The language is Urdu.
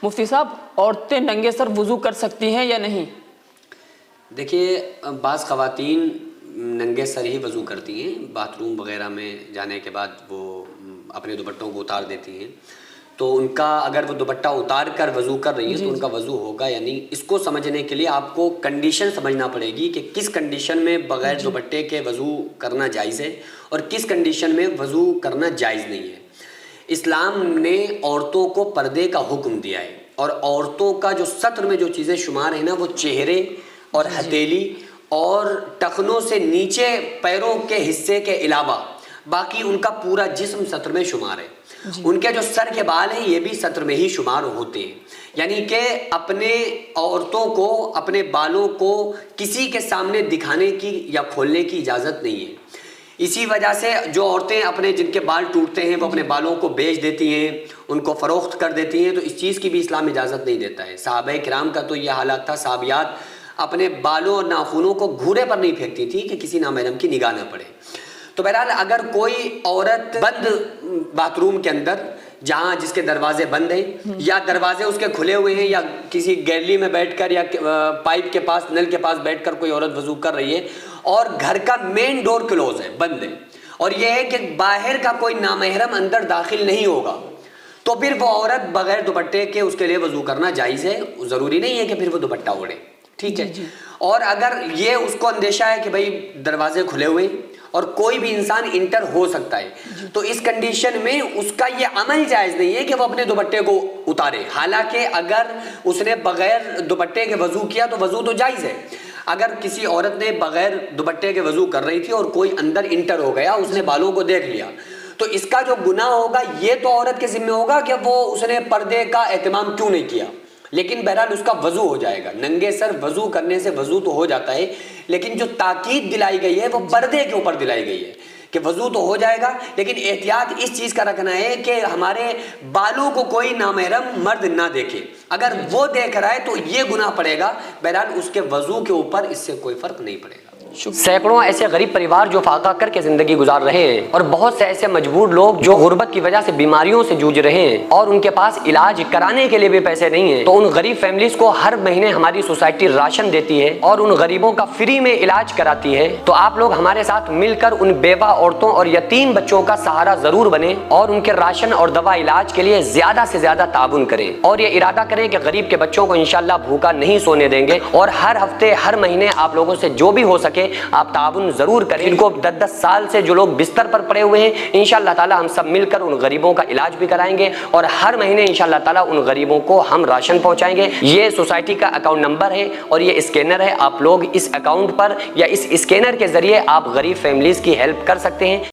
مفتی صاحب عورتیں ننگے سر وضو کر سکتی ہیں یا نہیں؟ دیکھیے بعض خواتین ننگے سر ہی وضو کرتی ہیں، باتھ روم وغیرہ میں جانے کے بعد وہ اپنے دوپٹوں کو اتار دیتی ہیں، تو ان کا اگر وہ دوپٹہ اتار کر وضو کر رہی ہیں تو ان کا وضو ہوگا یا نہیں، اس کو سمجھنے کے لیے آپ کو کنڈیشن سمجھنا پڑے گی کہ کس کنڈیشن میں بغیر دوپٹے کے وضو کرنا جائز ہے اور کس کنڈیشن میں وضو کرنا جائز نہیں ہے۔ اسلام نے عورتوں کو پردے کا حکم دیا ہے، اور عورتوں کا جو سطر میں جو چیزیں شمار ہیں نا، وہ چہرے اور ہتھیلی اور ٹخنوں سے نیچے پیروں کے حصے کے علاوہ باقی ان کا پورا جسم سطر میں شمار ہے۔ ان کے جو سر کے بال ہیں یہ بھی سطر میں ہی شمار ہوتے ہیں، یعنی کہ اپنے عورتوں کو اپنے بالوں کو کسی کے سامنے دکھانے کی یا کھولنے کی اجازت نہیں ہے۔ اسی وجہ سے جو عورتیں اپنے جن کے بال ٹوٹتے ہیں وہ اپنے بالوں کو بیچ دیتی ہیں، ان کو فروخت کر دیتی ہیں، تو اس چیز کی بھی اسلام اجازت نہیں دیتا ہے۔ صحابہ کرام کا تو یہ حالات تھا، صحابیات اپنے بالوں اور ناخنوں کو گھوڑے پر نہیں پھینکتی تھی کہ کسی نامحرم کی نگاہ نہ پڑے۔ تو بہرحال اگر کوئی عورت بند باتھ روم کے اندر جہاں جس کے دروازے بند ہیں یا دروازے اس کے کھلے ہوئے ہیں یا کسی گیلری میں بیٹھ کر یا پائپ کے پاس نل کے پاس بیٹھ کر کوئی عورت وضو کر رہی ہے اور گھر کا مین ڈور کلوز ہے، بند ہے، اور یہ ہے کہ باہر کا کوئی نامحرم اندر داخل نہیں ہوگا، تو پھر وہ عورت بغیر دوپٹے کے اس کے لیے وضو کرنا جائز ہے۔ ضروری نہیں ہے کہ پھر وہ دوپٹہ اوڑھے، ٹھیک ہے۔ اور اگر یہ اس کو اندیشہ ہے کہ بھائی دروازے کھلے ہوئے اور کوئی بھی انسان انٹر ہو سکتا ہے، تو اس کنڈیشن میں اس کا یہ عمل جائز نہیں ہے کہ وہ اپنے دوپٹے کو اتارے۔ حالانکہ اگر اس نے بغیر دوپٹے کے وضو کیا تو وضو تو جائز ہے۔ اگر کسی عورت نے بغیر دوپٹے کے وضو کر رہی تھی اور کوئی اندر انٹر ہو گیا، اس نے بالوں کو دیکھ لیا، تو اس کا جو گناہ ہوگا یہ تو عورت کے ذمہ ہوگا کہ وہ اس نے پردے کا اہتمام کیوں نہیں کیا، لیکن بہرحال اس کا وضو ہو جائے گا۔ ننگے سر وضو کرنے سے وضو تو ہو جاتا ہے، لیکن جو تاکید دلائی گئی ہے وہ پردے کے اوپر دلائی گئی ہے کہ وضو تو ہو جائے گا، لیکن احتیاط اس چیز کا رکھنا ہے کہ ہمارے بالوں کو کوئی نامحرم مرد نہ دیکھے۔ اگر وہ دیکھ رہا ہے تو یہ گناہ پڑے گا، بہرحال اس کے وضو کے اوپر اس سے کوئی فرق نہیں پڑے گا۔ سینکڑوں ایسے غریب پریوار جو فاقہ کر کے زندگی گزار رہے ہیں، اور بہت سے ایسے مجبور لوگ جو غربت کی وجہ سے بیماریوں سے جوجھ رہے ہیں اور ان کے پاس علاج کرانے کے لیے بھی پیسے نہیں ہیں، تو ان غریب فیملیز کو ہر مہینے ہماری سوسائٹی راشن دیتی ہے اور ان غریبوں کا فری میں علاج کراتی ہے۔ تو آپ لوگ ہمارے ساتھ مل کر ان بیوہ عورتوں اور یتیم بچوں کا سہارا ضرور بنیں اور ان کے راشن اور دوا علاج کے لیے زیادہ سے زیادہ تعاون کریں، اور یہ ارادہ کریں کہ غریب کے بچوں کو انشاءاللہ بھوکا نہیں سونے دیں گے، اور ہر ہفتے ہر مہینے آپ لوگوں سے جو بھی ہو سکے آپ تعاون ضرور کریں۔ ان کو 10 سال سے جو لوگ بستر پر پڑے ہوئے ہیں، انشاءاللہ تعالی ہم سب مل کر ان غریبوں کا علاج بھی کرائیں گے، اور ہر مہینے انشاءاللہ تعالی ان غریبوں کو ہم راشن پہنچائیں گے۔ یہ سوسائٹی کا اکاؤنٹ نمبر ہے اور یہ اسکینر ہے، آپ لوگ اس اکاؤنٹ پر یا اس اسکینر کے ذریعے آپ غریب فیملیز کی ہیلپ کر سکتے ہیں۔